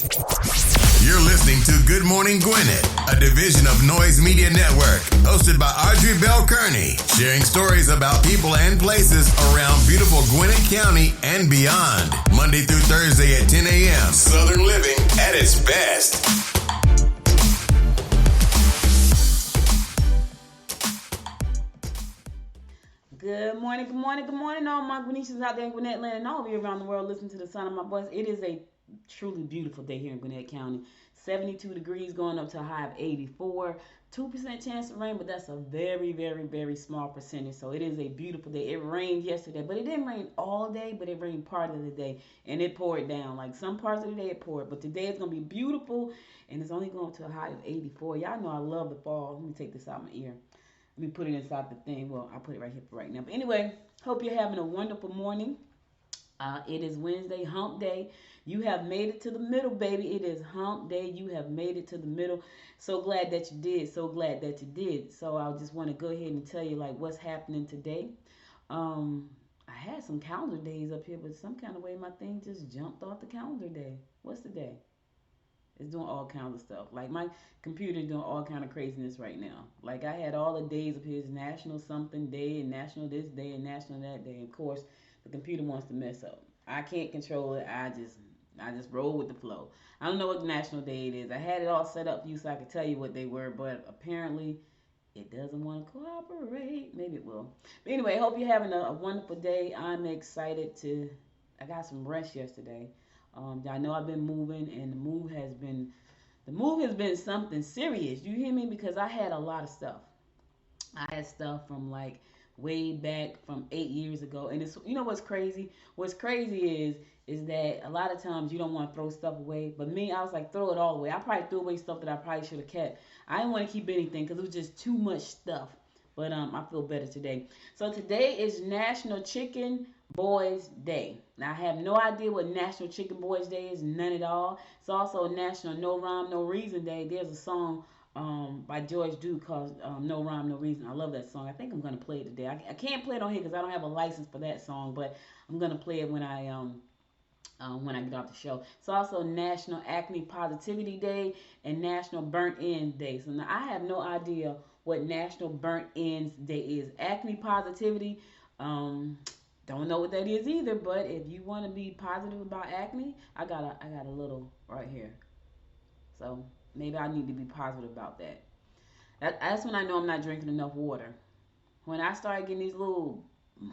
You're listening to Good Morning Gwinnett, a division of Noise Media Network, hosted by Audrey Bell Kearney, sharing stories about people and places around beautiful Gwinnett County and beyond. Monday through Thursday at 10 a.m. Southern living at its best. Good morning, good morning, good morning, all my Gwinnetians out there in Gwinnett land and all of you around the world listening to the sound of my voice. It is a truly beautiful day here in Gwinnett County. 72 degrees going up to a high of 84. 2% chance of rain, but that's a very, very, very small percentage. So it is a beautiful day. It rained yesterday, but it didn't rain all day, but it rained part of the day. And it poured down. Like some parts of the day it poured. But today it's going to be beautiful, and it's only going to a high of 84. Y'all know I love the fall. Let me take this out my ear. Let me put it inside the thing. Well, I'll put it right here for right now. But anyway, hope you're having a wonderful morning. It is Wednesday, Hump Day. You have made it to the middle, baby. It is Hump Day. You have made it to the middle. So glad that you did. So glad that you did. So I just want to go ahead and tell you like what's happening today. I had some calendar days up here, but some kind of way my thing just jumped off the calendar day. What's the day? It's doing all kinds of stuff. Like my computer doing all kind of craziness right now. Like I had all the days of his national something day and national this day and national that day. Of course, the computer wants to mess up. I can't control it. I just roll with the flow. I don't know what national day it is. I had it all set up for you so I could tell you what they were, but apparently it doesn't want to cooperate. Maybe it will. But anyway, hope you're having a wonderful day. I'm excited I got some rest yesterday. I know I've been moving, and the move has been something serious. You hear me? Because I had a lot of stuff. I had stuff from like way back from 8 years ago, and it's what's crazy. What's crazy is that a lot of times you don't want to throw stuff away, but me, I was like throw it all away. I probably threw away stuff that I probably should have kept. I didn't want to keep anything because it was just too much stuff. But I feel better today. So today is National Chicken Boys Day. Now I have no idea what National Chicken Boys Day is, none at all. It's also National No Rhyme No Reason Day. There's a song by George Duke called No Rhyme No Reason. I love that song. I think I'm gonna play it today. I can't play it on here because I don't have a license for that song, but I'm gonna play it when I get off the show. It's also National Acne Positivity Day and National Burnt Ends Day. So now I have no idea what National Burnt Ends Day is. Acne positivity, don't know what that is either, but if you want to be positive about acne, I got a little right here. So maybe I need to be positive about that. That's when I know I'm not drinking enough water. When I start getting these little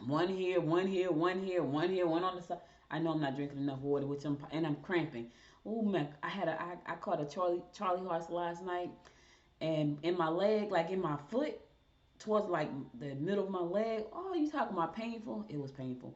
one here, one here, one here, one here, one on the side, I know I'm not drinking enough water, and I'm cramping. Oh man, I caught a Charlie horse last night, and in my leg, like in my foot, towards like the middle of my leg. Oh, you talking about painful? It was painful.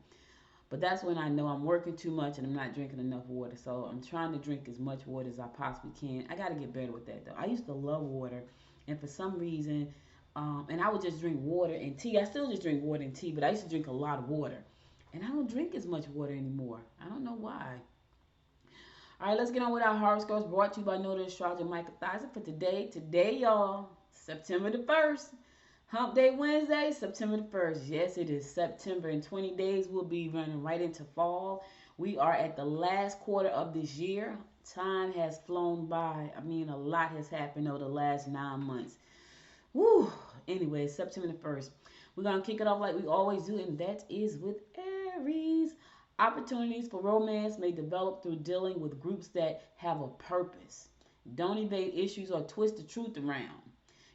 But that's when I know I'm working too much and I'm not drinking enough water. So I'm trying to drink as much water as I possibly can. I got to get better with that though. I used to love water, and for some reason, and I would just drink water and tea. I still just drink water and tea, but I used to drink a lot of water. And I don't drink as much water anymore. I don't know why. All right, let's get on with our horoscopes brought to you by Noted Astrologer Michael Thizer for today. Today, y'all, September the 1st. Hump Day Wednesday, September the 1st. Yes, it is September. In 20 days, we'll be running right into fall. We are at the last quarter of this year. Time has flown by. I mean, a lot has happened over the last 9 months. Woo! Anyway, September the 1st. We're going to kick it off like we always do, and that is with Aries. Opportunities for romance may develop through dealing with groups that have a purpose. Don't evade issues or twist the truth around.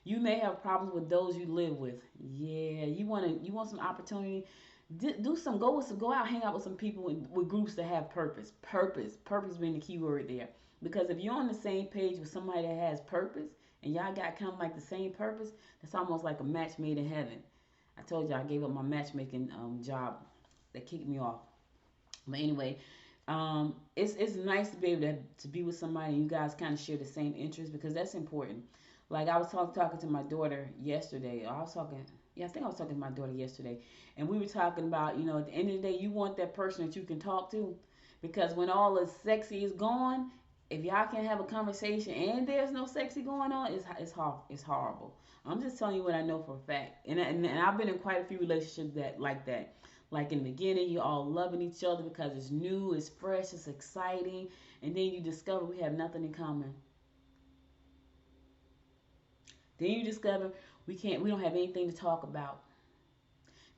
You may have problems with those you live with. Yeah, you want some opportunity. Go out, hang out with some people with groups that have purpose. Purpose being the key word there. Because if you're on the same page with somebody that has purpose, and y'all got kind of like the same purpose, that's almost like a match made in heaven. I told you I gave up my matchmaking job that kicked me off. But anyway, it's nice to be able to be with somebody and you guys kind of share the same interests, because that's important. Like I was talking to my daughter yesterday. I think I was talking to my daughter yesterday, and we were talking about, at the end of the day, you want that person that you can talk to, because when all the sexy is gone, if y'all can't have a conversation and there's no sexy going on, it's horrible. I'm just telling you what I know for a fact, and I've been in quite a few relationships like that. Like in the beginning, you all loving each other because it's new, it's fresh, it's exciting, And then you discover we have nothing in common. Then you discover we don't have anything to talk about.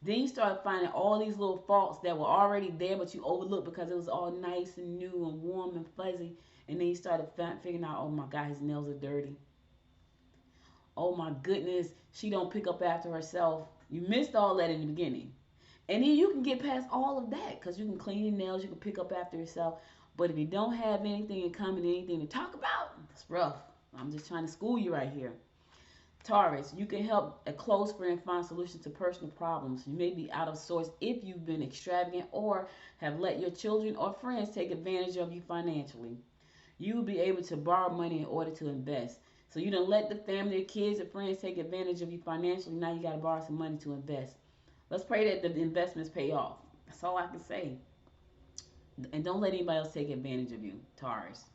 Then you start finding all these little faults that were already there, but you overlooked because it was all nice and new and warm and fuzzy. And then you started figuring out, oh my God, his nails are dirty. Oh my goodness, she don't pick up after herself. You missed all that in the beginning. And then you can get past all of that because you can clean your nails, you can pick up after yourself. But if you don't have anything in common, anything to talk about, it's rough. I'm just trying to school you right here. Taurus, you can help a close friend find solutions to personal problems. You may be out of sorts if you've been extravagant or have let your children or friends take advantage of you financially. You will be able to borrow money in order to invest. So you done let the family, the kids, or friends take advantage of you financially. Now you got to borrow some money to invest. Let's pray that the investments pay off. That's all I can say. And don't let anybody else take advantage of you, Taurus.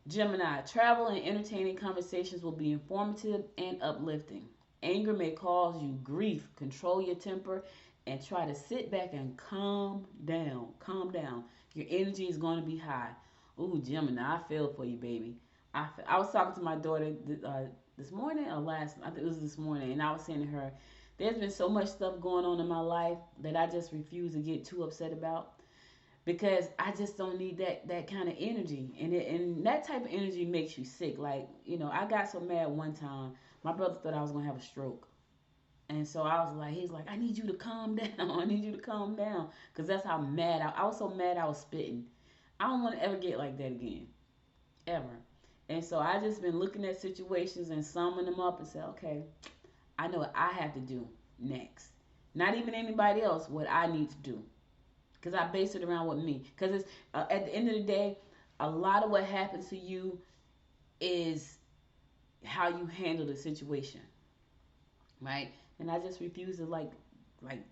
Gemini, travel and entertaining conversations will be informative and uplifting. Anger may cause you grief. Control your temper and try to sit back and calm down. Calm down. Your energy is going to be high. Ooh, Gemini, I feel for you, baby. I was talking to my daughter this morning or I think it was this morning, and I was saying to her, there's been so much stuff going on in my life that I just refuse to get too upset about. Because I just don't need that kind of energy. And that type of energy makes you sick. Like, I got so mad one time. My brother thought I was going to have a stroke. And so I was like, he's like, I need you to calm down. I need you to calm down. Because that's how mad I was. So mad I was spitting. I don't want to ever get like that again. Ever. And so I just been looking at situations and summing them up and say, okay, I know what I have to do next. Not even anybody else, what I need to do. Because I base it around with me. Because it's at the end of the day, a lot of what happens to you is how you handle the situation, right? And I just refuse to like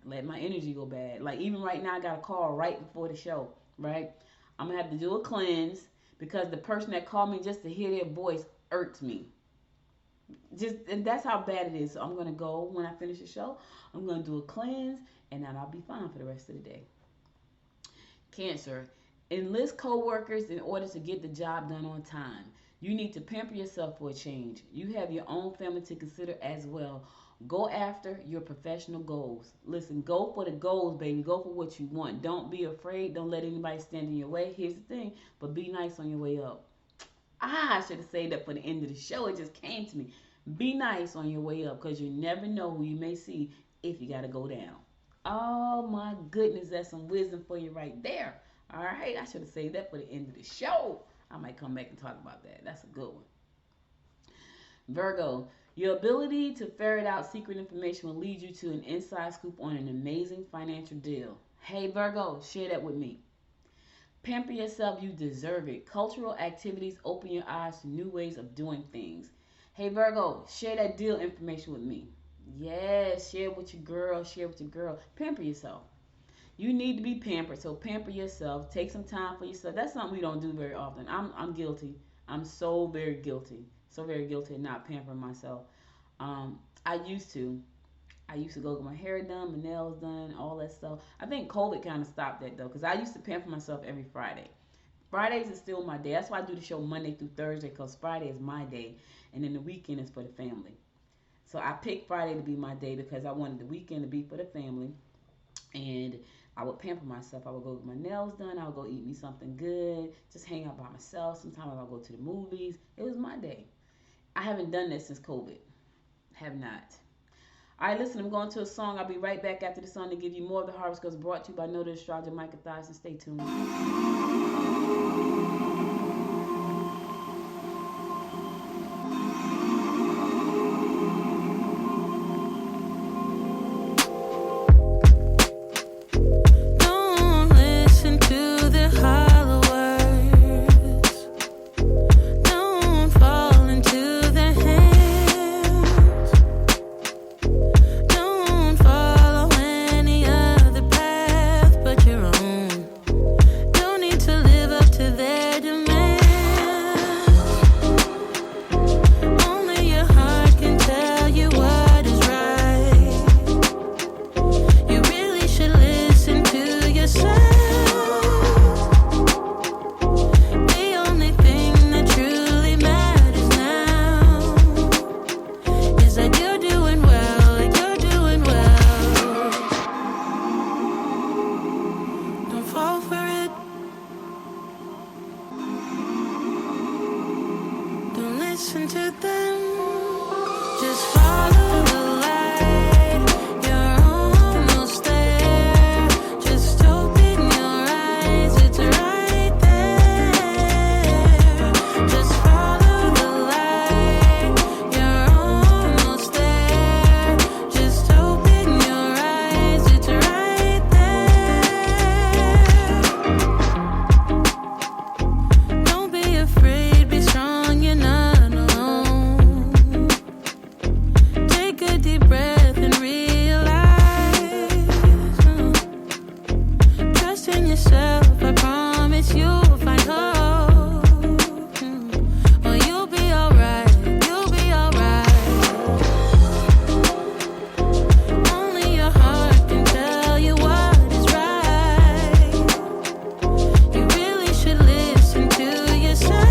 let my energy go bad. Like even right now, I got a call right before the show, right? I'm gonna have to do a cleanse because the person that called me just to hear their voice irks me. And that's how bad it is. So I'm gonna go when I finish the show. I'm gonna do a cleanse, and then I'll be fine for the rest of the day. Cancer, enlist co-workers in order to get the job done on time. You need to pamper yourself for a change. You have your own family to consider as well. Go after your professional goals. Listen, go for the goals, baby. Go for what you want. Don't be afraid. Don't let anybody stand in your way. Here's the thing, but be nice on your way up. I should have saved that for the end of the show. It just came to me. Be nice on your way up because you never know who you may see if you got to go down. Oh my goodness, that's some wisdom for you right there. All right, I should have saved that for the end of the show. I might come back and talk about that. That's a good one. Virgo, your ability to ferret out secret information will lead you to an inside scoop on an amazing financial deal. Hey Virgo, share that with me. Pamper yourself, you deserve it. Cultural activities open your eyes to new ways of doing things. Hey Virgo, share that deal information with me. Yes, share with your girl, Pamper yourself. You need to be pampered, so pamper yourself. Take some time for yourself. That's something we don't do very often. I'm guilty. I'm so very guilty. So very guilty of not pampering myself. I used to go get my hair done, my nails done, all that stuff. I think COVID kind of stopped that though, because I used to pamper myself every Friday. Fridays is still my day. That's why I do the show Monday through Thursday, because Friday is my day, and then the weekend is for the family. So I picked Friday to be my day because I wanted the weekend to be for the family. And I would pamper myself. I would go get my nails done. I would go eat me something good. Just hang out by myself. Sometimes I would go to the movies. It was my day. I haven't done that since COVID. Have not. All right, listen, I'm going to a song. I'll be right back after the song to give you more of the Harvest Girls, brought to you by Know the Astrologer, Micah Thyssen. Stay tuned. To their listen to them. Just follow the light. You're almost there. Just open your eyes. It's right there. Just follow the light. You're almost there. Just open your eyes. It's right there. Don't be afraid. Be strong. You're not alone. Take a deep breath and realize. Trust in yourself. I promise you'll find hope. Oh, you'll be alright. You'll be alright. Only your heart can tell you what is right. You really should listen to yourself.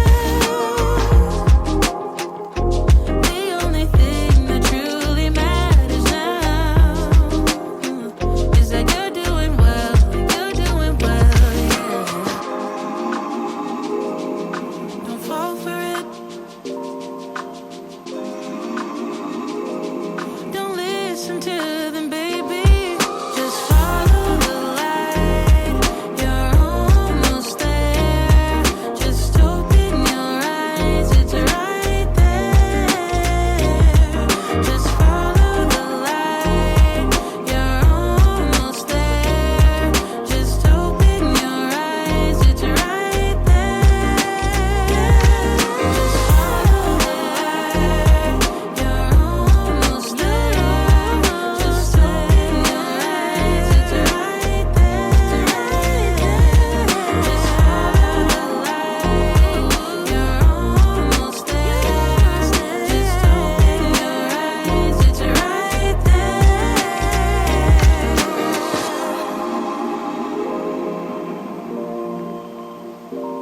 The only thing that truly matters now is that you're doing well. You're doing well, yeah. Don't fall for it. Don't listen to them, baby. Just follow the light. You're almost there. Just open your eyes. It's right there. Just follow the light. You're almost there. Just open your eyes. It's right there. Just follow the light. You're almost there. Just open your eyes. It's right there. Just follow the light. You're almost there. Just open your eyes. It's right there.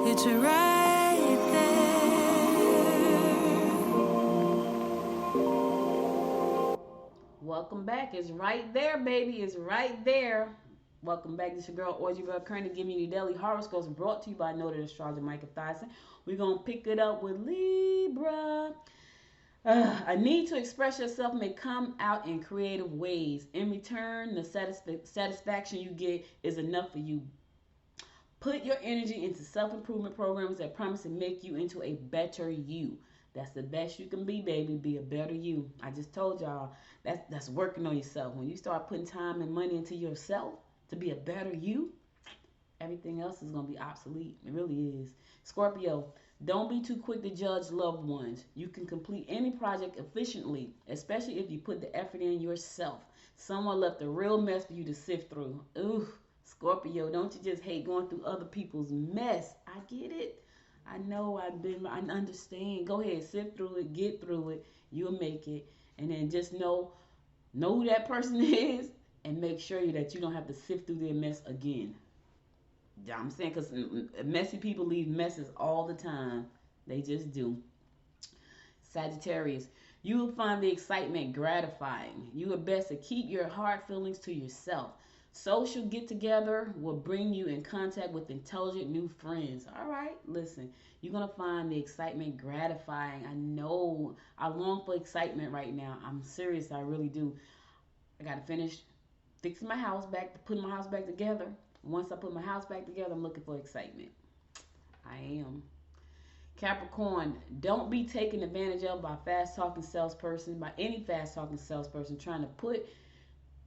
It's right there. Welcome back. It's right there, baby. It's right there. Welcome back. This is your girl, Audrey Bell Kearney, giving you the daily horoscopes brought to you by noted astrologer Micah Thyssen. We're going to pick it up with Libra. A need to express yourself may come out in creative ways. In return, the satisfaction you get is enough for you. Put your energy into self-improvement programs that promise to make you into a better you. That's the best you can be, baby. Be a better you. I just told y'all that's working on yourself. When you start putting time and money into yourself to be a better you, everything else is going to be obsolete. It really is. Scorpio, don't be too quick to judge loved ones. You can complete any project efficiently, especially if you put the effort in yourself. Someone left a real mess for you to sift through. Ooh, Scorpio, don't you just hate going through other people's mess? I get it. I know I understand. Go ahead, sift through it, get through it. You'll make it. And then just know who that person is and make sure that you don't have to sift through their mess again. Yeah, I'm saying, because messy people leave messes all the time. They just do. Sagittarius, you will find the excitement gratifying. You are best to keep your hard feelings to yourself. Social get-together will bring you in contact with intelligent new friends. All right, listen, you're going to find the excitement gratifying. I know I long for excitement right now. I'm serious, I really do. I got to finish fixing my house back, putting my house back together. Once I put my house back together, I'm looking for excitement. I am. Capricorn, don't be taken advantage of by any fast-talking salesperson trying to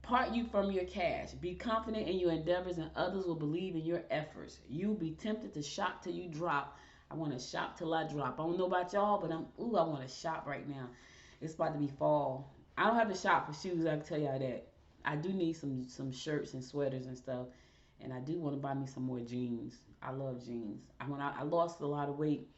part you from your cash. Be confident in your endeavors and others will believe in your efforts. You'll be tempted to shop till you drop. I want to shop till I drop. I don't know about y'all, but I want to shop right now. It's about to be fall. I don't have to shop for shoes, I can tell y'all that. I do need some shirts and sweaters and stuff. And I do want to buy me some more jeans. I love jeans. I lost a lot of weight.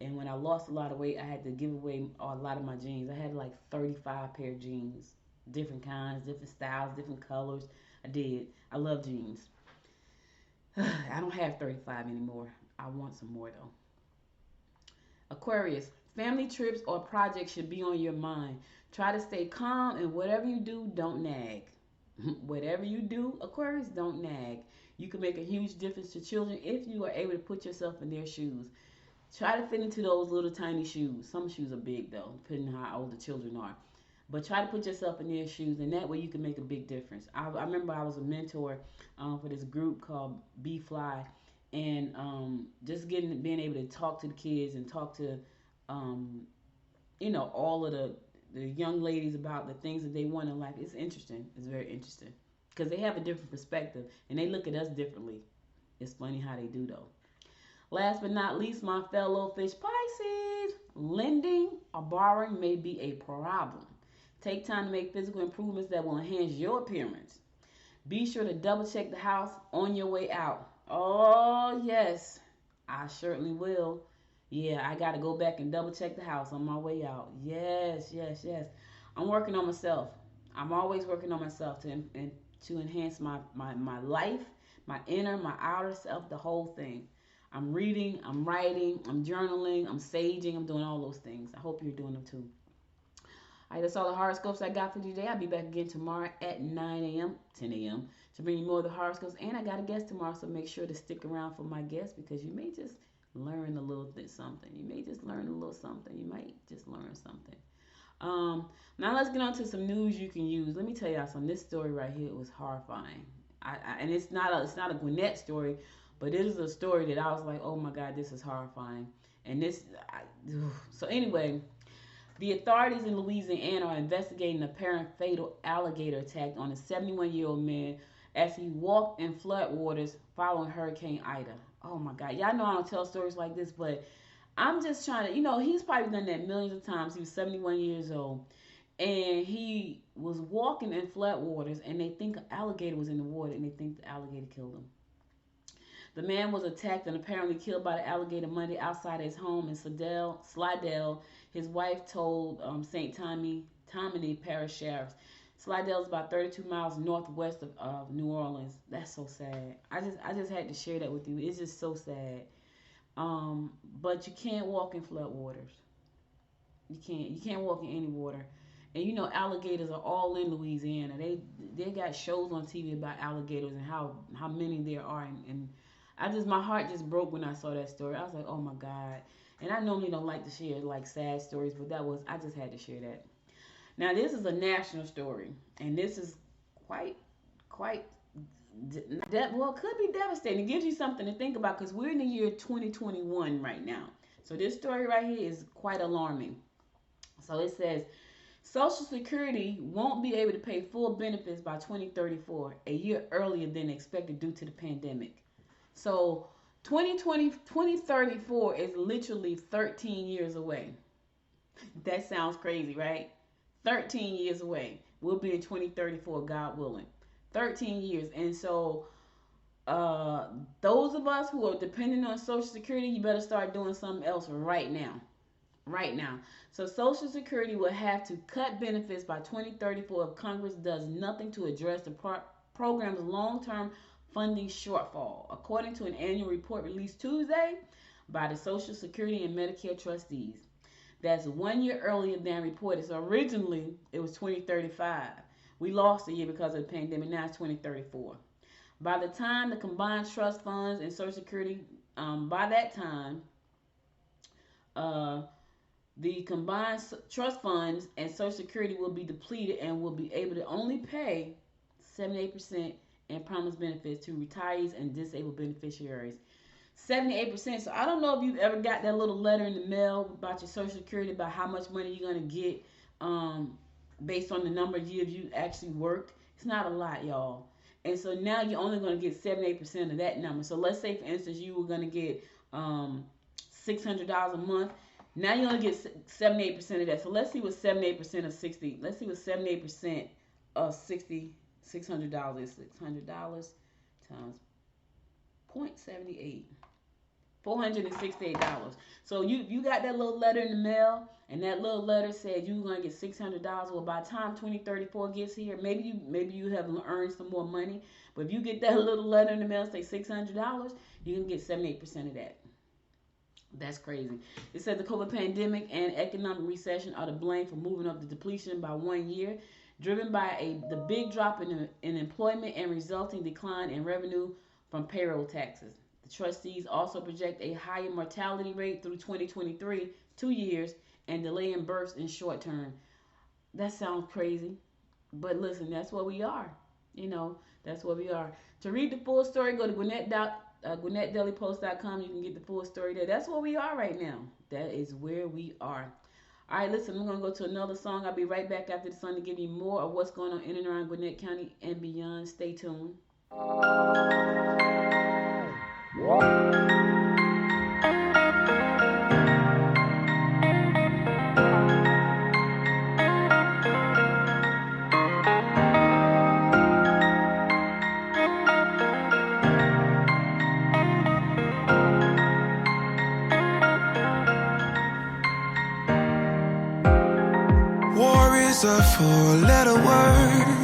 And when I lost a lot of weight, I had to give away a lot of my jeans. I had like 35 pair of jeans. Different kinds, different styles, different colors. I did. I love jeans. I don't have 35 anymore. I want some more though. Aquarius, family trips or projects should be on your mind. Try to stay calm, and whatever you do, don't nag. Whatever you do, Aquarius, don't nag. You can make a huge difference to children if you are able to put yourself in their shoes. Try to fit into those little tiny shoes. Some shoes are big though, depending on how old the children are. But try to put yourself in their shoes, and that way you can make a big difference. I remember I was a mentor for this group called Be Fly, and just being able to talk to the kids and talk to um, all of the young ladies about the things that they want in life. It's interesting. It's very interesting because they have a different perspective and they look at us differently. It's funny how they do though. Last but not least, my fellow fish Pisces, lending or borrowing may be a problem. Take time to make physical improvements that will enhance your appearance. Be sure to double check the house on your way out. Oh, yes, I certainly will. Yeah, I got to go back and double check the house on my way out. Yes, yes, yes. I'm working on myself. I'm always working on myself to enhance my life, my inner, my outer self, the whole thing. I'm reading, I'm writing, I'm journaling, I'm saging, I'm doing all those things. I hope you're doing them too. All right, that's all the horoscopes I got for you today. I'll be back again tomorrow at 9 a.m., 10 a.m. to bring you more of the horoscopes. And I got a guest tomorrow, so make sure to stick around for my guest because you may just learn a little bit something. You may just learn a little something. You might just learn something. Now let's get on to some news you can use. Let me tell y'all something. This story right here was horrifying. And it's not a Gwinnett story, but it is a story that I was like, oh my God, this is horrifying. And so anyway. The authorities in Louisiana are investigating an apparent fatal alligator attack on a 71-year-old man as he walked in floodwaters following Hurricane Ida. Oh my God. Y'all know I don't tell stories like this, but I'm just trying to, he's probably done that millions of times. He was 71 years old. And he was walking in floodwaters, and they think an alligator was in the water, and they think the alligator killed him. The man was attacked and apparently killed by the alligator Monday outside his home in Slidell. His wife told St. Tammany Parish Sheriff. Slidell is about 32 miles northwest of New Orleans. That's so sad. I just had to share that with you. It's just so sad. But you can't walk in floodwaters. You can't walk in any water. And alligators are all in Louisiana. They got shows on TV about alligators and how many there are, and my heart just broke when I saw that story. I was like, oh my God. And I normally don't like to share like sad stories, but I just had to share that. Now this is a national story, and this is quite, could be devastating. It gives you something to think about because we're in the year 2021 right now. So this story right here is quite alarming. So it says, Social Security won't be able to pay full benefits by 2034, a year earlier than expected due to the pandemic. So 2034 is literally 13 years away. That sounds crazy, right? 13 years away. We'll be in 2034, God willing. 13 years. And so those of us who are dependent on Social Security, you better start doing something else right now. Right now. So Social Security will have to cut benefits by 2034 if Congress does nothing to address the program's long-term funding shortfall, according to an annual report released Tuesday by the Social Security and Medicare trustees. That's 1 year earlier than reported. So originally it was 2035. We lost a year because of the pandemic. Now it's 2034. By the time the combined trust funds and Social Security, by that time, the combined trust funds and Social Security will be depleted and will be able to only pay 78% in promised benefits to retirees and disabled beneficiaries. 78%. So I don't know if you've ever got that little letter in the mail about your Social Security about how much money you're going to get based on the number of years you actually worked. It's not a lot, y'all. And so now you're only going to get 78% of that number. So let's say, for instance, you were going to get $600 a month. Now you only get 78% of that. So let's see what 78% of 60. Let's see what 78% of $600 is. $600 times 0.78. $468. So you got that little letter in the mail, and that little letter said you were going to get $600. Well, by the time 2034 gets here, maybe you have earned some more money. But if you get that little letter in the mail, say $600, you can get 78% of that. That's crazy. It said the COVID pandemic and economic recession are to blame for moving up the depletion by 1 year, driven by the big drop in employment and resulting decline in revenue from payroll taxes. The trustees also project a higher mortality rate through 2023, 2 years, and delay in births in short term. That sounds crazy, but listen, that's what we are. You know, that's what we are. To read the full story, go to GwinnettDailyPost.com. You can get the full story there. That's where we are right now. That is where we are. All right, listen, I'm going to go to another song. I'll be right back after the song to give you more of what's going on in and around Gwinnett County and beyond. Stay tuned. War is a four-letter word.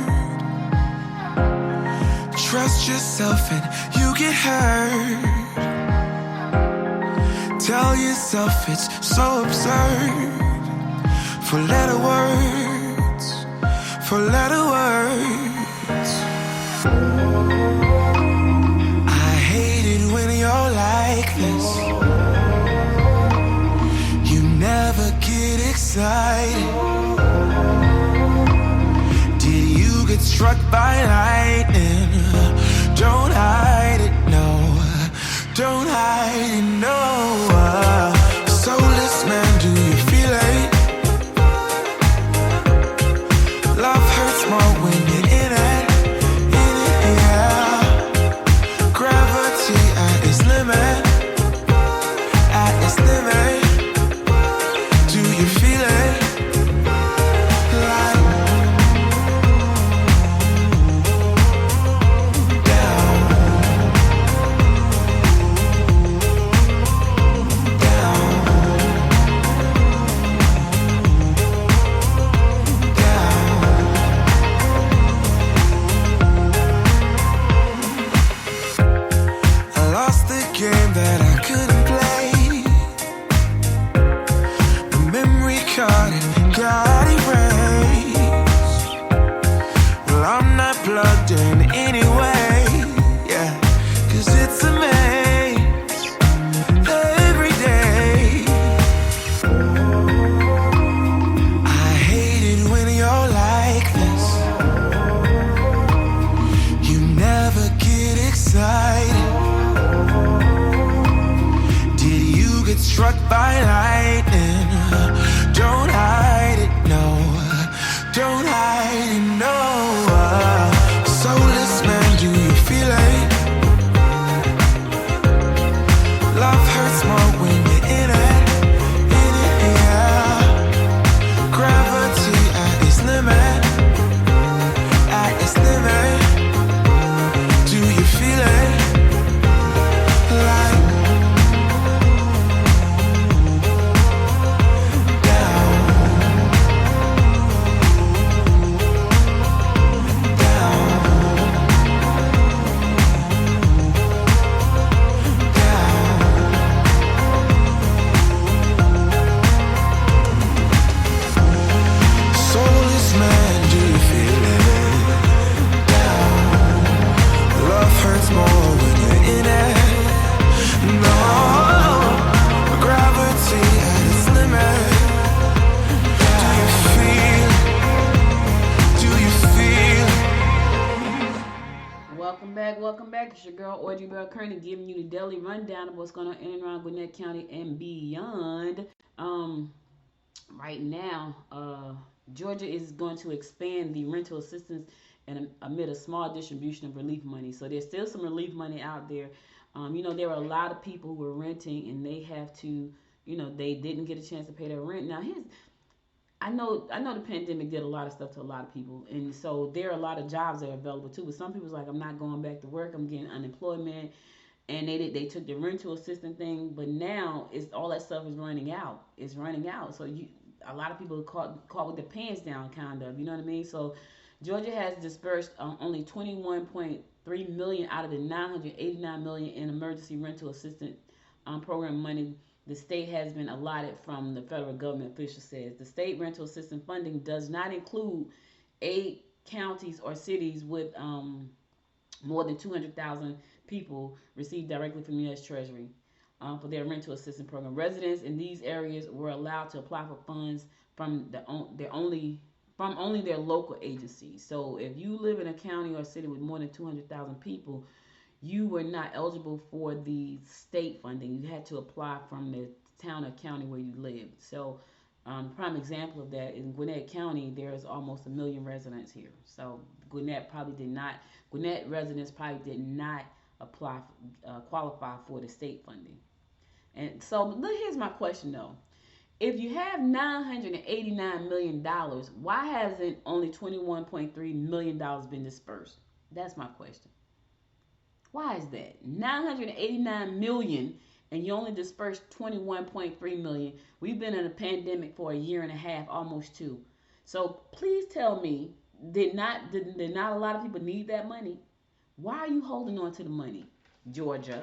Trust yourself and you get hurt. Tell yourself it's so absurd. Four-letter words, four-letter words. I hate it when you're like this. You never get excited. Get struck by lightning. Don't hide it, no. Don't hide it, no. Soulless man, do you feel it? Love hurts more when you're in it, yeah. Gravity at its limit, at its limit. Do you feel it? Struck by lightning. Don't hide it, no. Don't hide it, no. Soulless man, do you feel it? Love hurts more when you're in it, yeah. Gravity at its limit, at its limit. Do you feel it? Like welcome back. It's your girl, Audrey Bell Kearney, giving you the daily rundown of what's going on in and around Gwinnett County and beyond. Right now, Georgia is going to expand the rental assistance and amid a small distribution of relief money. So there's still some relief money out there. There are a lot of people who are renting and they have to, they didn't get a chance to pay their rent. Now, I know the pandemic did a lot of stuff to a lot of people, and so there are a lot of jobs that are available too. But some people's like, I'm not going back to work. I'm getting unemployment, and they took the rental assistance thing. But now it's all that stuff is running out. It's running out. So a lot of people are caught with the pants down, kind of. You know what I mean? So Georgia has dispersed only $21.3 million out of the $989 million in emergency rental assistance program money the state has been allotted from the federal government, official says. The state rental assistance funding does not include 8 counties or cities with more than 200,000 people receive directly from the U.S. Treasury for their rental assistance program. Residents in these areas were allowed to apply for funds from only their local agencies. So if you live in a county or a city with more than 200,000 people, you were not eligible for the state funding. You had to apply from the town or county where you lived. So prime example of that in Gwinnett County, there's almost 1 million residents here. So Gwinnett residents probably did not apply, qualify for the state funding. And so here's my question though. If you have $989 million, why hasn't only $21.3 million been dispersed? That's my question. Why is that? $989 million and you only dispersed $21.3 million. We've been in a pandemic for a year and a half, almost two. So please tell me, did not a lot of people need that money? Why are you holding on to the money, Georgia?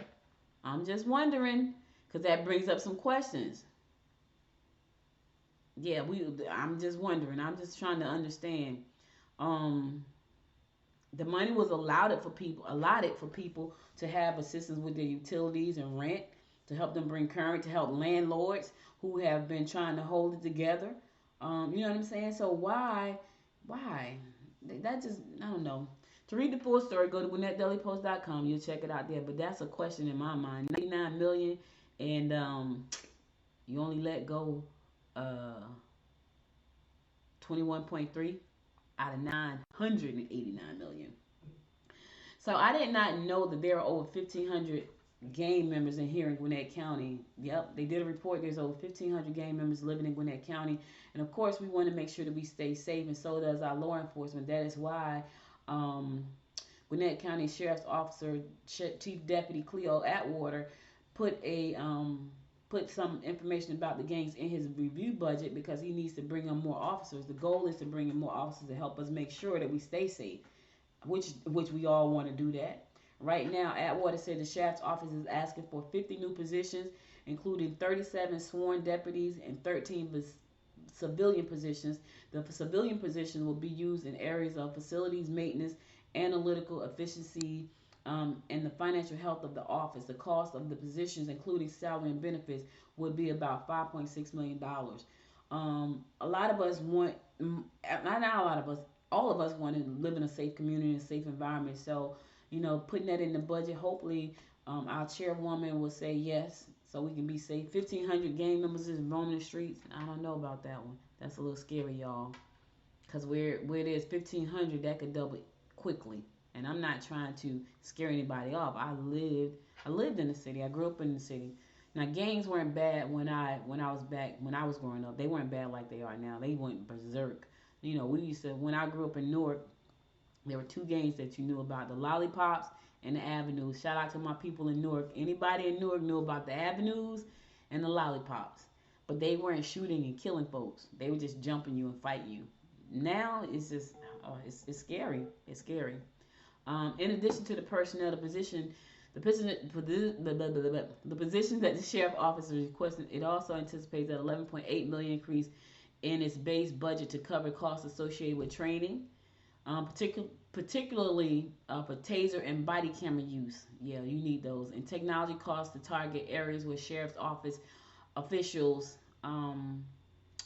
I'm just wondering, because that brings up some questions. Yeah, I'm just wondering. I'm just trying to understand. The money was allotted for people to have assistance with their utilities and rent, to help them bring current, to help landlords who have been trying to hold it together. You know what I'm saying? So why? That just, I don't know. To read the full story, go to GwinnettDailyPost.com. You'll check it out there. But that's a question in my mind. $99 million, and you only let go 21.3 out of 989 million. So I did not know that there are over 1,500 gang members in here in Gwinnett County. Yep, they did a report. There's over 1,500 gang members living in Gwinnett County. And of course, we want to make sure that we stay safe, and so does our law enforcement. That is why Gwinnett County Sheriff's Officer, Chief Deputy Cleo Atwater, put some information about the gangs in his review budget, because he needs to bring in more officers. The goal is to bring in more officers to help us make sure that we stay safe, which we all want to do that. Right now, Atwater said the Sheriff's Office is asking for 50 new positions, including 37 sworn deputies and 13 civilian positions. The civilian positions will be used in areas of facilities maintenance, analytical efficiency, and the financial health of the office. The cost of the positions, including salary and benefits, would be about $5.6 million. A lot of us want, not a lot of us, all of us want to live in a safe community and a safe environment. So, putting that in the budget, hopefully our chairwoman will say yes, so we can be safe. 1,500 gang members is roaming the streets. I don't know about that one. That's a little scary, y'all. Because where it is 1,500, that could double quickly. And I'm not trying to scare anybody off. I lived in the city. I grew up in the city. Now, gangs weren't bad when I was growing up. They weren't bad like they are now. They went berserk. When I grew up in Newark, there were two gangs that you knew about: the Lollipops and the Avenues. Shout out to my people in Newark. Anybody in Newark knew about the Avenues and the Lollipops, but they weren't shooting and killing folks. They were just jumping you and fighting you. Now it's just it's scary. It's scary. In addition to the personnel, the positions that the sheriff office is requesting, it also anticipates that $11.8 million increase in its base budget to cover costs associated with training, particularly for taser and body camera use. Yeah, you need those. And technology costs to target areas where sheriff's office officials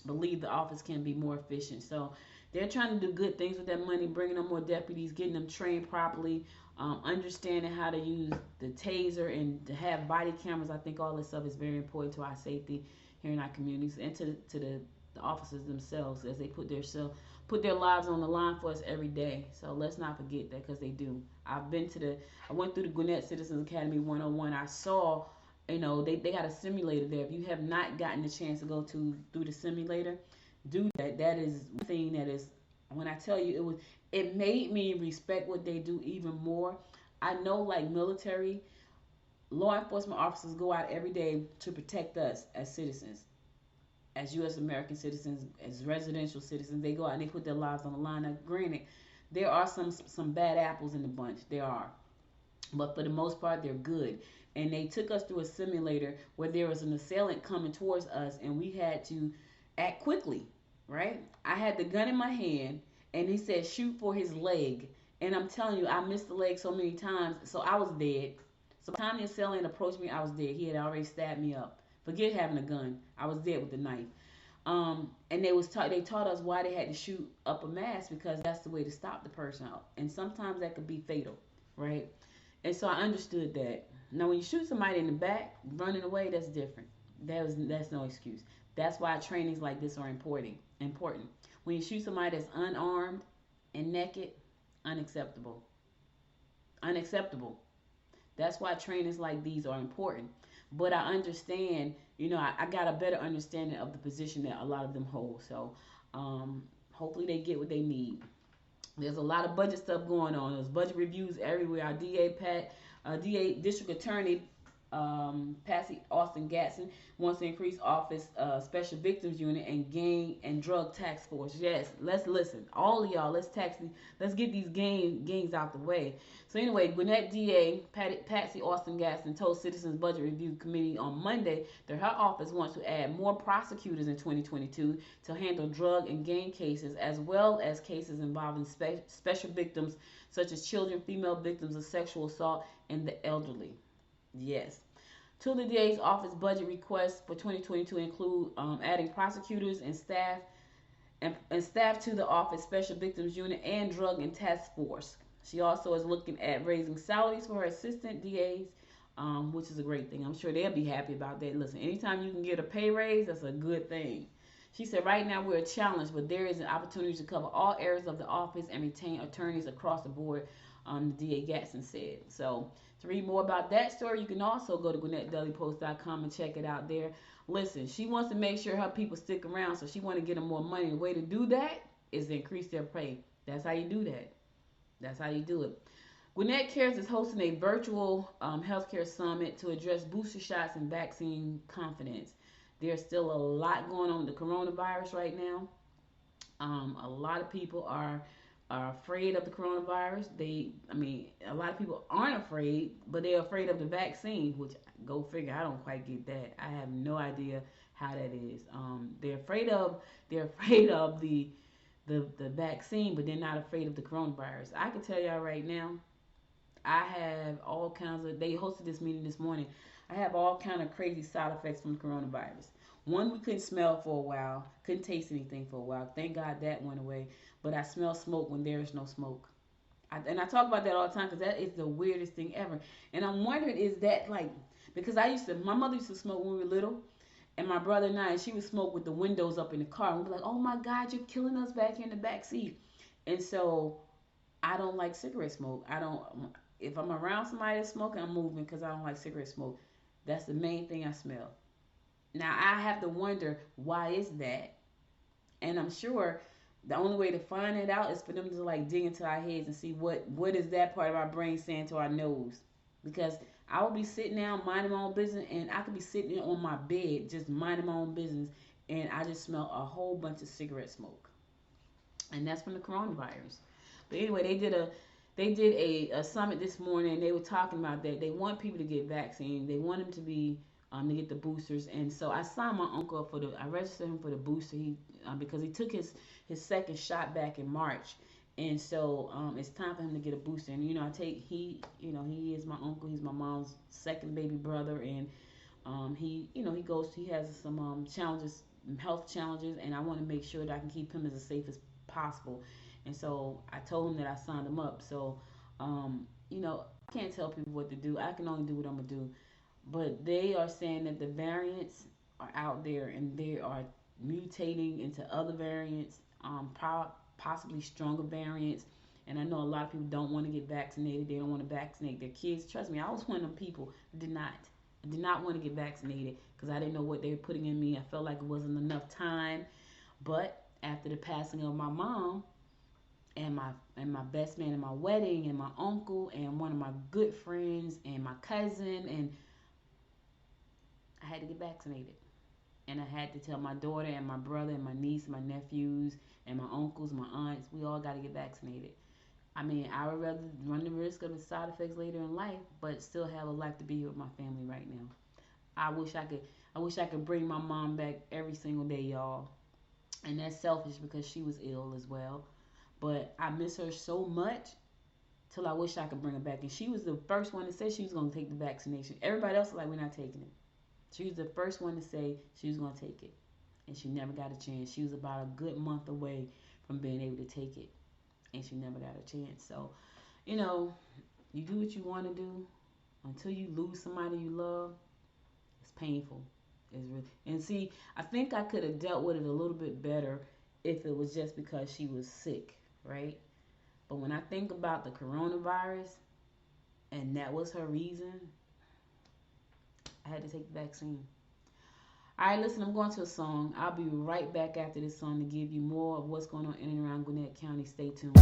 believe the office can be more efficient. So they're trying to do good things with that money, bringing on more deputies, getting them trained properly, understanding how to use the taser and to have body cameras. I think all this stuff is very important to our safety here in our communities, and to the officers themselves, as they put their lives on the line for us every day. So let's not forget that, because they do. I went through the Gwinnett Citizens Academy 101. I saw, they got a simulator there. If you have not gotten the chance to go through the simulator, do that. That is one thing that is, when I tell you, it made me respect what they do even more. I know, like military, law enforcement officers go out every day to protect us as citizens, as U.S. American citizens, as residential citizens. They go out and they put their lives on the line. Now, granted, there are some bad apples in the bunch. There are. But for the most part, they're good. And they took us through a simulator where there was an assailant coming towards us, and we had to act quickly, right? I had the gun in my hand, and he said, shoot for his leg. And I'm telling you, I missed the leg so many times, so I was dead. So by the time the assailant approached me, I was dead. He had already stabbed me up. Forget having a gun. I was dead with the knife. And they taught us why they had to shoot up a mask, because that's the way to stop the person out. And sometimes that could be fatal, right? And so I understood that. Now, when you shoot somebody in the back, running away, that's different. That's no excuse. That's why trainings like this are important. When you shoot somebody that's unarmed and naked, unacceptable. Unacceptable. That's why trainings like these are important. But I understand, I got a better understanding of the position that a lot of them hold. So hopefully they get what they need. There's a lot of budget stuff going on. There's budget reviews everywhere. Our DA District Attorney Patsy Austin Gatson wants to increase office special victims unit and gang and drug task force. Yes, let's listen. All of y'all, let's get these gangs out the way. So anyway, Gwinnett DA Patsy Austin Gatson told Citizens Budget Review Committee on Monday that her office wants to add more prosecutors in 2022 to handle drug and gang cases, as well as cases involving special victims such as children, female victims of sexual assault, and the elderly. Yes. Two of the DA's office budget requests for 2022 include adding prosecutors and staff to the office special victims unit and drug and task force. She also is looking at raising salaries for her assistant DAs, which is a great thing. I'm sure they'll be happy about that. Listen, anytime you can get a pay raise, that's a good thing. She said, right now we're challenged, but there is an opportunity to cover all areas of the office and retain attorneys across the board, the DA Gatson said. So to read more about that story, you can also go to GwinnettDailyPost.com and check it out there. Listen, she wants to make sure her people stick around, so she wants to get them more money. The way to do that is to increase their pay. That's how you do that. That's how you do it. Gwinnett Cares is hosting a virtual healthcare summit to address booster shots and vaccine confidence. There's still a lot going on with the coronavirus right now. A lot of people are afraid of the coronavirus. A lot of people aren't afraid, but they're afraid of the vaccine, which, go figure, I don't quite get that. I have no idea how that is. They're afraid of the vaccine, but they're not afraid of the coronavirus. I can tell y'all right now, I have all kinds of, they hosted this meeting this morning. I have all kind of crazy side effects from the coronavirus. One, we couldn't smell for a while, couldn't taste anything for a while. Thank God that went away. But I smell smoke when there is no smoke. And I talk about that all the time because that is the weirdest thing ever. And I'm wondering, is that like, because my mother used to smoke when we were little, and my brother and I, and she would smoke with the windows up in the car. And we'd be like, oh my God, you're killing us back here in the back seat. And so I don't like cigarette smoke. If I'm around somebody that's smoking, I'm moving because I don't like cigarette smoke. That's the main thing I smell. Now, I have to wonder, why is that? And I'm sure the only way to find it out is for them to like dig into our heads and see what is that part of our brain saying to our nose. Because I will be sitting down minding my own business, and I could be sitting on my bed just minding my own business, and I just smell a whole bunch of cigarette smoke. And that's from the coronavirus. But anyway, they did a summit this morning, and they were talking about that. They want people to get vaccinated. They want them to be to get the boosters. And so I signed my uncle up I registered him for the booster. Because he took his second shot back in March. And so it's time for him to get a booster. And he is my uncle. He's my mom's second baby brother, and he has some challenges, health challenges, and I want to make sure that I can keep him as safe as possible. And so I told him that I signed him up. So I can't tell people what to do. I can only do what I'm gonna do. But they are saying that the variants are out there, and they are mutating into other variants, possibly stronger variants. And I know a lot of people don't want to get vaccinated. They don't want to vaccinate their kids. Trust me, I was one of them people who did not want to get vaccinated because I didn't know what they were putting in me. I felt like it wasn't enough time. But after the passing of my mom and my best man at my wedding, and my uncle and one of my good friends and my cousin, and I had to get vaccinated. And I had to tell my daughter and my brother and my niece and my nephews and my uncles, my aunts, we all got to get vaccinated. I would rather run the risk of the side effects later in life, but still have a life to be here with my family right now. I wish I could bring my mom back every single day, y'all. And that's selfish because she was ill as well. But I miss her so much. till I wish I could bring her back. And she was the first one to say she was going to take the vaccination. Everybody else was like, we're not taking it. She was the first one to say she was going to take it. And she never got a chance. She was about a good month away from being able to take it. And she never got a chance. So, you know, you do what you want to do until you lose somebody you love. It's painful. It's really, and see, I think I could have dealt with it a little bit better if it was just because she was sick, right? But when I think about the coronavirus and that was her reason, I had to take the vaccine. All right, listen, I'm going to a song. I'll be right back after this song to give you more of what's going on in and around Gwinnett County. Stay tuned.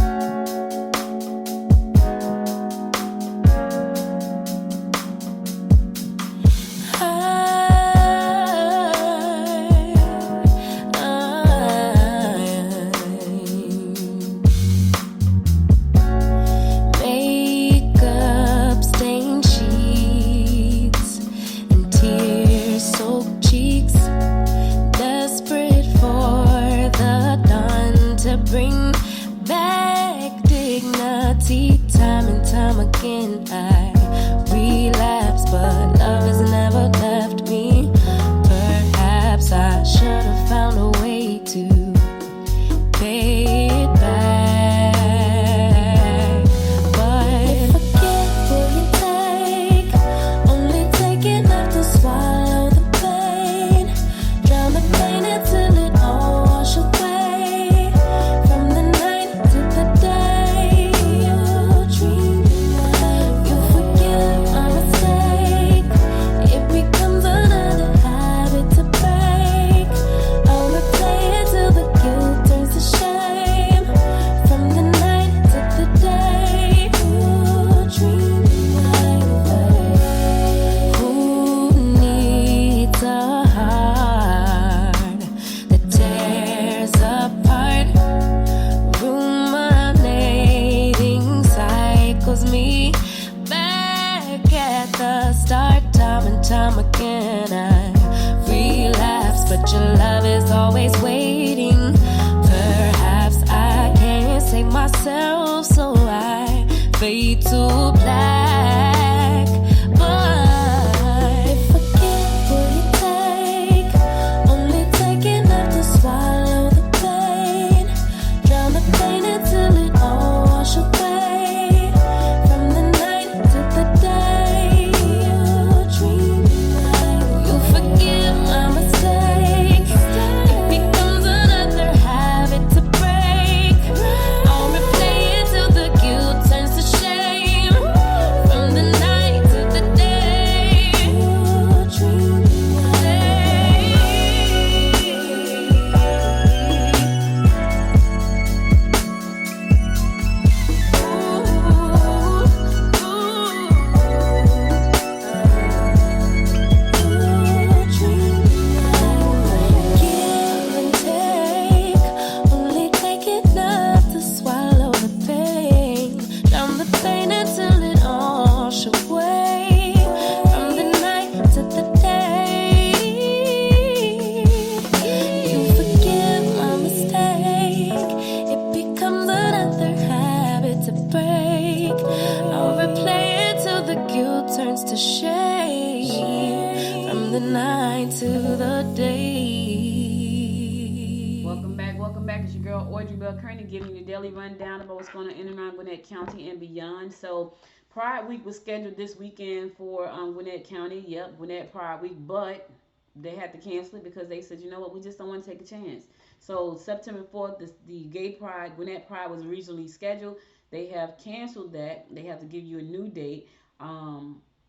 County and beyond. So Pride Week was scheduled this weekend for Gwinnett County. Yep, Gwinnett Pride Week, but they had to cancel it because they said, you know what, we just don't want to take a chance. So September 4th, the Gay Pride, Gwinnett Pride was originally scheduled. They have canceled that. They have to give you a new date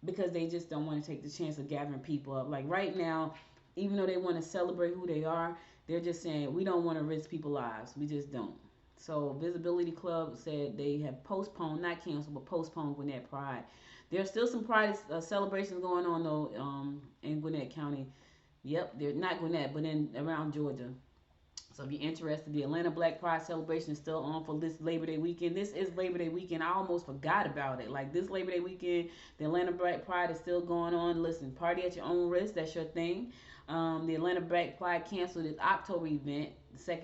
because they just don't want to take the chance of gathering people up. Like right now, even though they want to celebrate who they are, they're just saying, we don't want to risk people's lives. We just don't. So Visibility Club said they have postponed, not canceled, but postponed Gwinnett Pride. There's still some Pride celebrations going on though in Gwinnett County. Yep, they're not Gwinnett, but in around Georgia. So if you're interested, the Atlanta Black Pride celebration is still on for this Labor Day weekend. This is Labor Day weekend. I almost forgot about it. Like this Labor Day weekend, the Atlanta Black Pride is still going on. Listen, party at your own risk. That's your thing. The Atlanta Black Pride canceled its October event,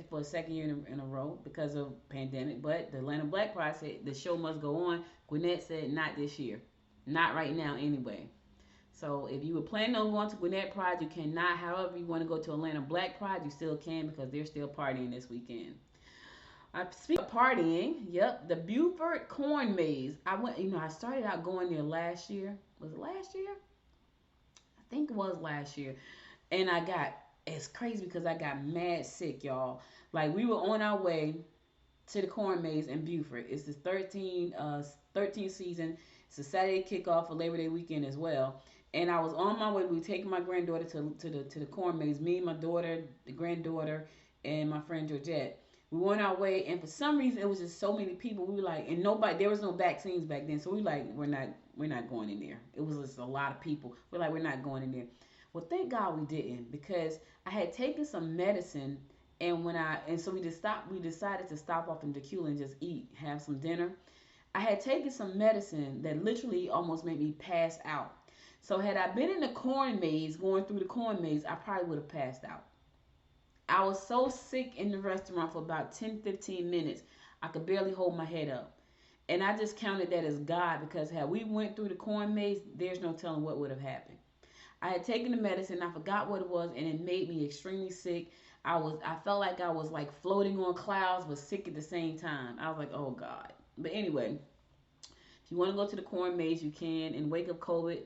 for a second year in a row because of pandemic. But the Atlanta Black Pride said the show must go on. Gwinnett said not this year, not right now anyway. So if you were planning on going to Gwinnett Pride, you cannot. However, you want to go to Atlanta Black Pride, you still can because they're still partying this weekend. Speaking of partying, yep, the Buford Corn Maze. I went, I started out going there last year. Was it last year? I think it was last year. And it's crazy because I got mad sick, y'all. Like, we were on our way to the Corn Maze in Buford. It's the 13th season. It's a Saturday kickoff for Labor Day weekend as well. And I was on my way. We were taking my granddaughter to the Corn Maze. Me, my daughter, the granddaughter, and my friend Georgette. We were on our way, and for some reason, it was just so many people. We were like, and there was no vaccines back then, so we were like, we're not going in there. It was just a lot of people. We're like, we're not going in there. Well, thank God we didn't, because I had taken some medicine, and so we decided to stop off in Decatur and just have some dinner. I had taken some medicine that literally almost made me pass out. So had I been in the Corn Maze, going through the Corn Maze, I probably would have passed out. I was so sick in the restaurant for about 10-15 minutes, I could barely hold my head up. And I just counted that as God, because had we went through the Corn Maze, there's no telling what would have happened. I had taken the medicine, I forgot what it was, and it made me extremely sick. I felt like I was like floating on clouds, but sick at the same time. I was like, oh God. But anyway, if you want to go to the Corn Maze, you can. And Wake Up COVID,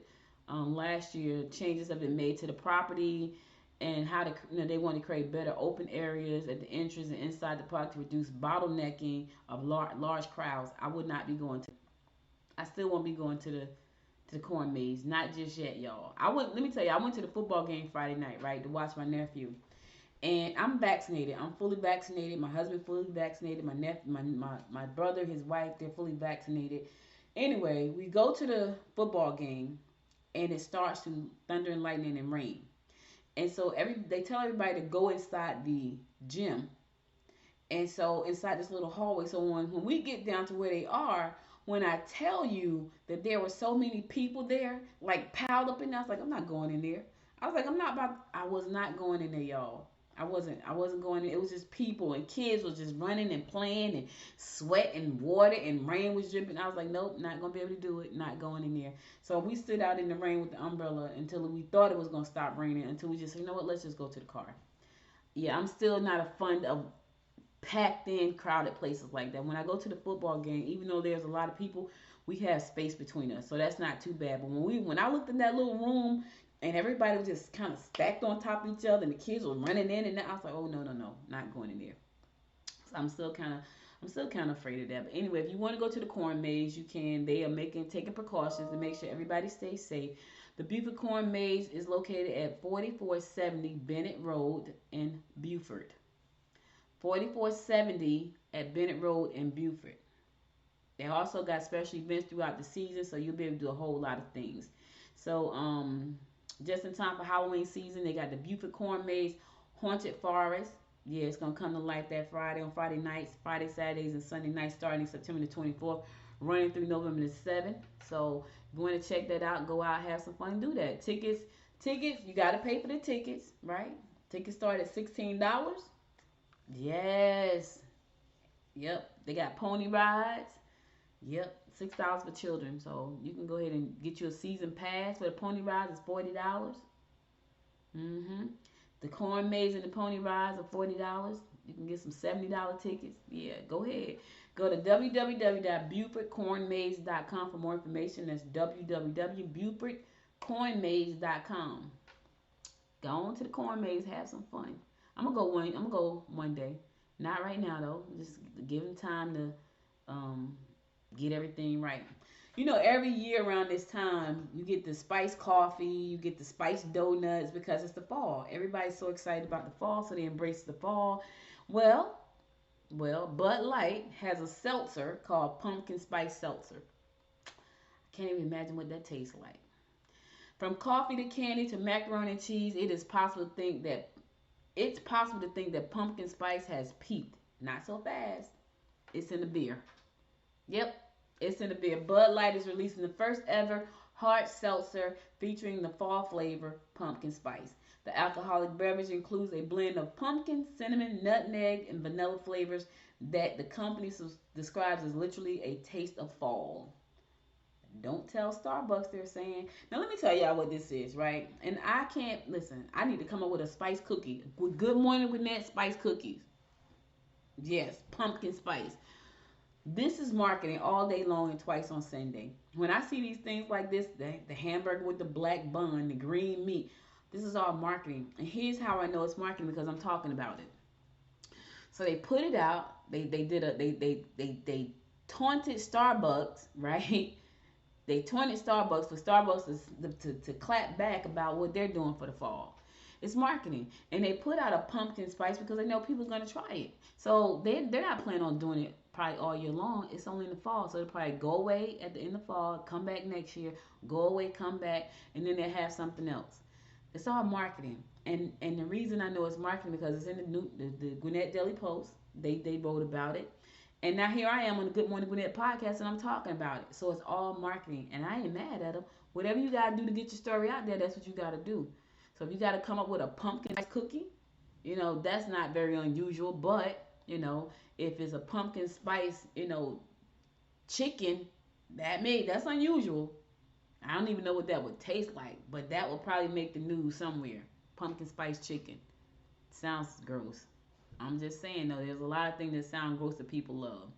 last year, changes have been made to the property, and how they want to create better open areas at the entrance and inside the park to reduce bottlenecking of large crowds. I would not be going to. I still won't be going to the Corn Maze, not just yet, y'all. Let me tell you, I went to the football game Friday night, right, to watch my nephew, and I'm vaccinated. I'm fully vaccinated. My husband fully vaccinated. My brother, his wife, they're fully vaccinated. Anyway, we go to the football game, and it starts to thunder and lightning and rain. And so they tell everybody to go inside the gym. And so inside this little hallway. So when we get down to where they are, when I tell you that there were so many people there, like piled up in there, I was like, I'm not going in there. I was not going in there, y'all. I wasn't going in. It was just people, and kids was just running and playing, and sweat and water and rain was dripping. I was like, nope, not going to be able to do it. Not going in there. So we stood out in the rain with the umbrella until we thought it was going to stop raining, until we just said, you know what, let's just go to the car. Yeah, I'm still not a fan of packed in, crowded places like that. When I go to the football game, even though there's a lot of people, we have space between us, so that's not too bad. But when I looked in that little room, and everybody was just kind of stacked on top of each other, and the kids were running in and out, I was like, oh no, not going in there. So I'm still kind of afraid of that. But anyway, if you want to go to the Corn Maze, you can. They are taking precautions to make sure everybody stays safe. The Buford Corn Maze is located at 4470 Bennett Road in Buford. 4470 at Bennett Road in Buford. They also got special events throughout the season, so you'll be able to do a whole lot of things. So, just in time for Halloween season, they got the Buford Corn Maze Haunted Forest. Yeah, it's going to come to life that Friday, on Friday nights, Friday, Saturdays, and Sunday nights, starting September the 24th, running through November the 7th. So, if you want to check that out, go out, have some fun, do that. Tickets, you got to pay for the tickets, right? Tickets start at $16. Yes. Yep. They got pony rides. Yep. $6 for children. So you can go ahead and get you a season pass for the pony rides. It's $40. The Corn Maze and the pony rides are $40. You can get some $70 tickets. Yeah, go ahead. Go to www.bufordcornmaze.com for more information. That's www.bufordcornmaze.com. Go on to the Corn Maze, have some fun. I'm gonna go one day. Not right now though. Just give them time to get everything right. You know, every year around this time, you get the spiced coffee, you get the spiced donuts, because it's the fall. Everybody's so excited about the fall, so they embrace the fall. Well, Bud Light has a seltzer called Pumpkin Spice Seltzer. I can't even imagine what that tastes like. From coffee to candy to macaroni and cheese, it's possible to think that pumpkin spice has peaked. Not so fast. It's in the beer. Yep, it's in the beer. Bud Light is releasing the first ever hard seltzer featuring the fall flavor pumpkin spice. The alcoholic beverage includes a blend of pumpkin, cinnamon, nutmeg, and vanilla flavors that the company describes as literally a taste of fall. Don't tell Starbucks, they're saying. Now, let me tell y'all what this is, right? And I can't, listen, I need to come up with a spice cookie. Good morning, Gwinnett spice cookies. Yes, pumpkin spice. This is marketing all day long and twice on Sunday. When I see these things like this, the hamburger with the black bun, the green meat, this is all marketing. And here's how I know it's marketing, because I'm talking about it. So they put it out. They taunted Starbucks, right? They taunted Starbucks for Starbucks to clap back about what they're doing for the fall. It's marketing. And they put out a pumpkin spice because they know people are going to try it. So they're not planning on doing it probably all year long. It's only in the fall. So they'll probably go away at the end of the fall, come back next year, go away, come back, and then they'll have something else. It's all marketing. And the reason I know it's marketing because it's in the Gwinnett Daily Post. They wrote about it. And now here I am on the Good Morning Gwinnett podcast, and I'm talking about it. So it's all marketing, and I ain't mad at them. Whatever you got to do to get your story out there, that's what you got to do. So if you got to come up with a pumpkin cookie, that's not very unusual. But, if it's a pumpkin spice, chicken, that's unusual. I don't even know what that would taste like, but that will probably make the news somewhere. Pumpkin spice chicken. Sounds gross. I'm just saying, though, there's a lot of things that sound gross that people love.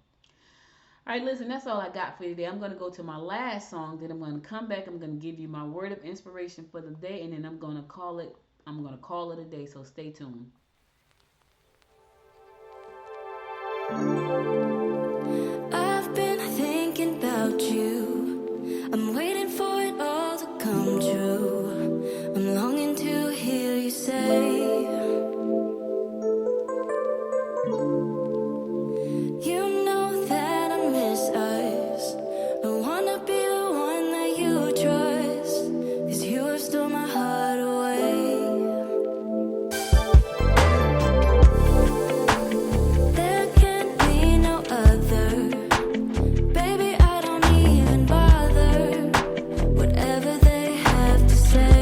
All right, listen, that's all I got for you today. I'm going to go to my last song, then I'm going to come back. I'm going to give you my word of inspiration for the day, and then I'm going to call it a day, so stay tuned. I've been thinking about you. I'm waiting for it all to come true. I'm longing to hear you say, you know that I miss us. I wanna be the one that you trust, 'cause you have stolen my heart away. There can't be no other. Baby, I don't even bother. Whatever they have to say.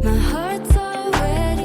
My heart's already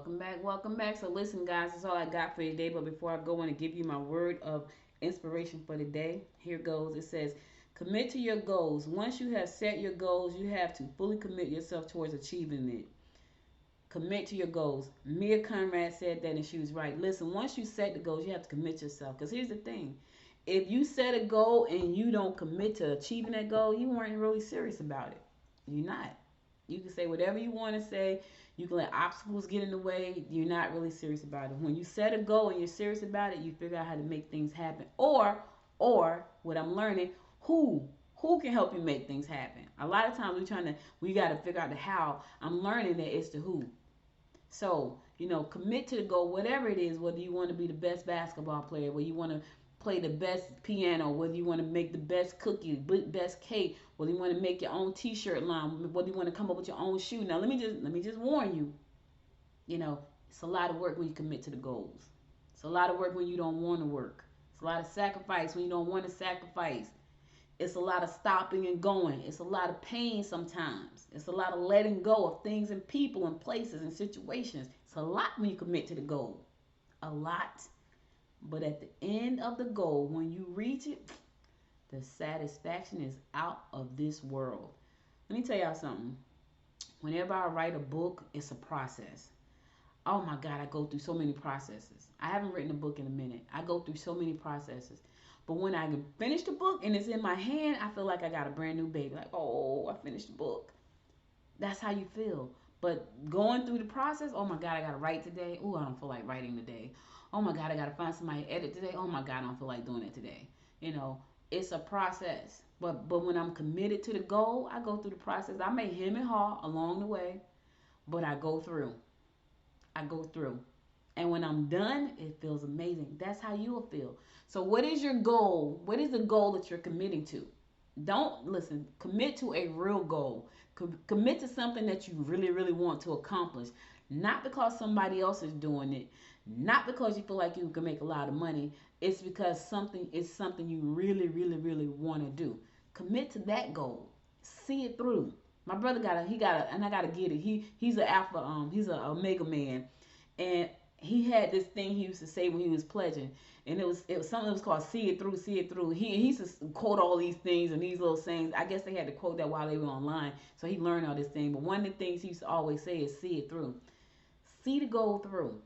Welcome back. Welcome back. So listen, guys, that's all I got for you today. But before I go, I want to give you my word of inspiration for the day. Here goes. It says, commit to your goals. Once you have set your goals, you have to fully commit yourself towards achieving it. Commit to your goals. Mia Conrad said that, and she was right. Listen, once you set the goals, you have to commit yourself. Because here's the thing. If you set a goal and you don't commit to achieving that goal, you weren't really serious about it. You're not. You can say whatever you want to say. You can let obstacles get in the way. You're not really serious about it. When you set a goal and you're serious about it, you figure out how to make things happen. Or what I'm learning, who can help you make things happen. A lot of times we got to figure out the how. I'm learning that it's the who. So, commit to the goal, whatever it is, whether you want to be the best basketball player, whether you want to play the best piano, whether you want to make the best cookie, best cake, whether you want to make your own t-shirt line, whether you want to come up with your own shoe. Now, let me just warn you, it's a lot of work when you commit to the goals. It's a lot of work when you don't want to work. It's a lot of sacrifice when you don't want to sacrifice. It's a lot of stopping and going. It's a lot of pain sometimes. It's a lot of letting go of things and people and places and situations. It's a lot when you commit to the goal. A lot. But at the end of the goal, when you reach it, the satisfaction is out of this world. Let me tell y'all something. Whenever I write a book, it's a process. Oh my God, I go through so many processes. I haven't written a book in a minute. I go through so many processes. But when I finish the book and it's in my hand, I feel like I got a brand new baby. Like, oh, I finished the book. That's how you feel. But going through the process, oh my God, I got to write today. Oh, I don't feel like writing today. Oh my God, I got to find somebody to edit today. Oh my God, I don't feel like doing it today. It's a process. But when I'm committed to the goal, I go through the process. I may hem and haw along the way, but I go through. And when I'm done, it feels amazing. That's how you'll feel. So what is your goal? What is the goal that you're committing to? Commit to a real goal. Commit to something that you really, really want to accomplish. Not because somebody else is doing it. Not because you feel like you can make a lot of money. It's because something you really, really, really want to do. Commit to that goal. See it through. My brother and I gotta get it. He's an alpha, he's an omega man. And he had this thing he used to say when he was pledging, and it was something that was called "see it through, see it through." He used to quote all these things and these little sayings. I guess they had to quote that while they were online, so he learned all this thing. But one of the things he used to always say is "see it through." See the goal through.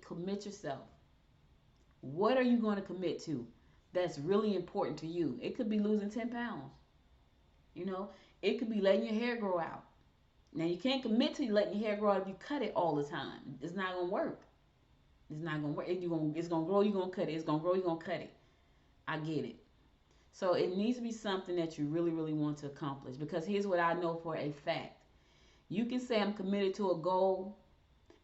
Commit yourself. What are you going to commit to? That's really important to you. It could be losing 10 pounds. It could be letting your hair grow out. Now, you can't commit to letting your hair grow out if you cut it all the time. It's not going to work. It's not going to work. It's going to grow, you're going to cut it. It's going to grow, you're going to cut it. I get it. So it needs to be something that you really, really want to accomplish. Because here's what I know for a fact. You can say I'm committed to a goal,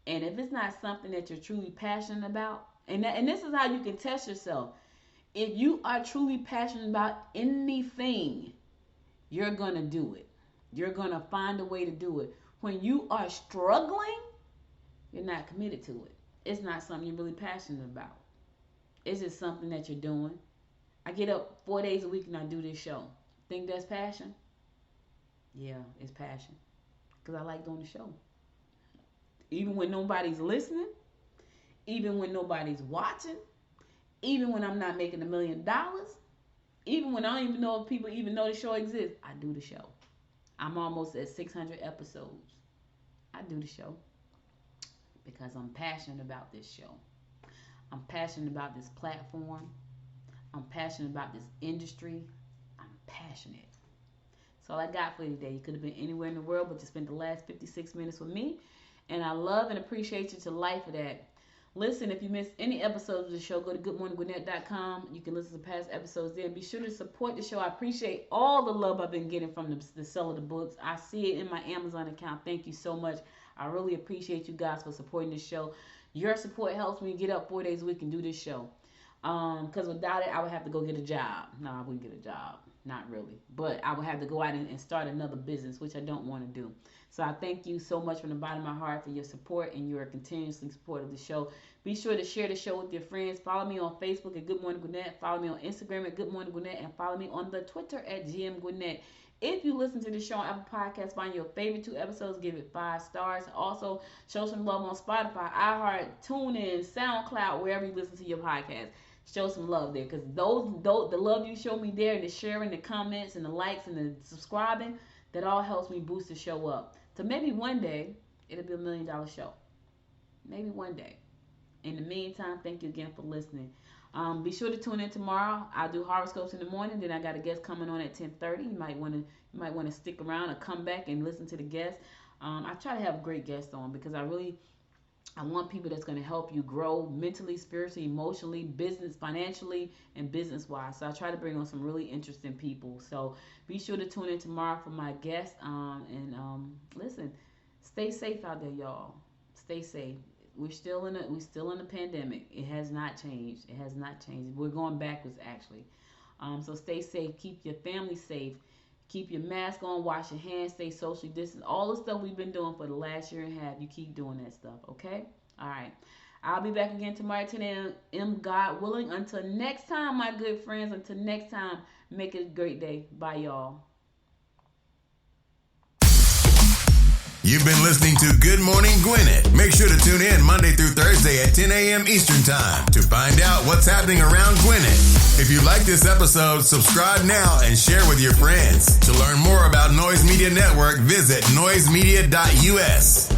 and if it's not something that you're truly passionate about, and this is how you can test yourself. If you are truly passionate about anything, you're going to do it. You're going to find a way to do it. When you are struggling, you're not committed to it. It's not something you're really passionate about. It's just something that you're doing. I get up 4 days a week and I do this show. Think that's passion? Yeah, it's passion. Because I like doing the show. Even when nobody's listening, even when nobody's watching, even when I'm not making $1 million, even when I don't even know if people even know the show exists, I do the show. I'm almost at 600 episodes. I do the show because I'm passionate about this show. I'm passionate about this platform. I'm passionate about this industry. I'm passionate. That's all I got for you today. You could have been anywhere in the world, but you spent the last 56 minutes with me. And I love and appreciate you to life for that. Listen, if you missed any episodes of the show, go to goodmorninggwinnett.com. You can listen to past episodes there. And be sure to support the show. I appreciate all the love I've been getting from the sale of the books. I see it in my Amazon account. Thank you so much. I really appreciate you guys for supporting this show. Your support helps me get up 4 days a week and do this show. Because without it, I would have to go get a job. No, I wouldn't get a job. Not really. But I would have to go out and start another business, which I don't want to do. So I thank you so much from the bottom of my heart for your support and your continuously support of the show. Be sure to share the show with your friends. Follow me on Facebook at Good Morning Gwinnett. Follow me on Instagram at Good Morning Gwinnett. And follow me on the Twitter at GM Gwinnett. If you listen to the show on Apple Podcasts, find your favorite 2 episodes, give it 5 stars. Also, show some love on Spotify, iHeart, TuneIn, SoundCloud, wherever you listen to your podcast. Show some love there, because the love you show me there, and the sharing, the comments, and the likes, and the subscribing, that all helps me boost the show up. So maybe one day, it'll be $1 million show. Maybe one day. In the meantime, thank you again for listening. Be sure to tune in tomorrow. I'll do horoscopes in the morning. Then I got a guest coming on at 10:30. You might want to stick around or come back and listen to the guest. I try to have great guests on because I want people that's going to help you grow mentally, spiritually, emotionally, business, financially, and business-wise. So I try to bring on some really interesting people. So be sure to tune in tomorrow for my guest. Listen, stay safe out there, y'all. Stay safe. We're still in a pandemic. It has not changed. It has not changed. We're going backwards, actually. So stay safe. Keep your family safe. Keep your mask on. Wash your hands. Stay socially distant. All the stuff we've been doing for the last year and a half, you keep doing that stuff, okay? All right. I'll be back again tomorrow at 10 a.m. God willing. Until next time, my good friends. Until next time, make it a great day. Bye, y'all. You've been listening to Good Morning Gwinnett. Make sure to tune in Monday through Thursday at 10 a.m. Eastern Time to find out what's happening around Gwinnett. If you like this episode, subscribe now and share with your friends. To learn more about Noise Media Network, visit noisemedia.us.